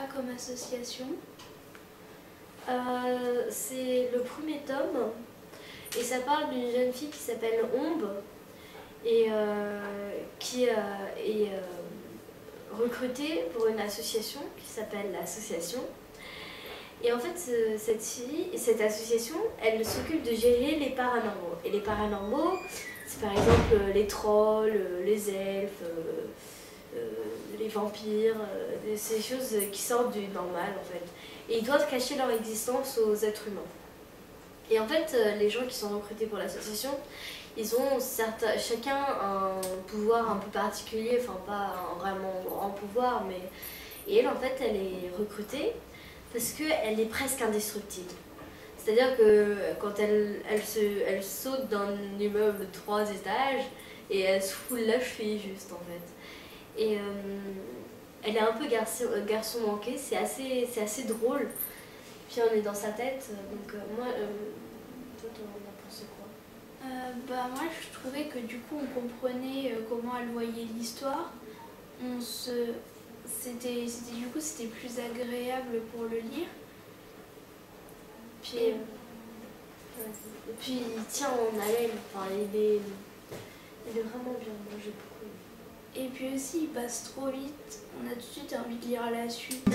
A comme association? C'est le premier tome et ça parle d'une jeune fille qui s'appelle Ombre et qui est recrutée pour une association qui s'appelle l'association. Et en fait, cette association, elle s'occupe de gérer les paranormaux. Et les paranormaux, c'est par exemple les trolls, les elfes, les vampires, ces choses qui sortent du normal en fait. Et ils doivent cacher leur existence aux êtres humains. Et en fait, les gens qui sont recrutés pour l'association, ils ont chacun un pouvoir un peu particulier, enfin pas un vraiment grand pouvoir, mais... Et elle, en fait, elle est recrutée parce qu'elle est presque indestructible. C'est-à-dire que quand elle saute d'un immeuble de 3 étages et elle se fout la cheville juste en fait. Et elle est un peu garçon manqué, c'est assez drôle. Puis on est dans sa tête, donc moi, toi t'en as pensé quoi? Moi je trouvais que du coup on comprenait comment elle voyait l'histoire. C'était plus agréable pour le lire. Puis, et puis il tient en haleine, enfin, il est vraiment bien, moi j'ai beaucoup aimé. Et puis aussi il passe trop vite, on a tout de suite envie de lire à la suite.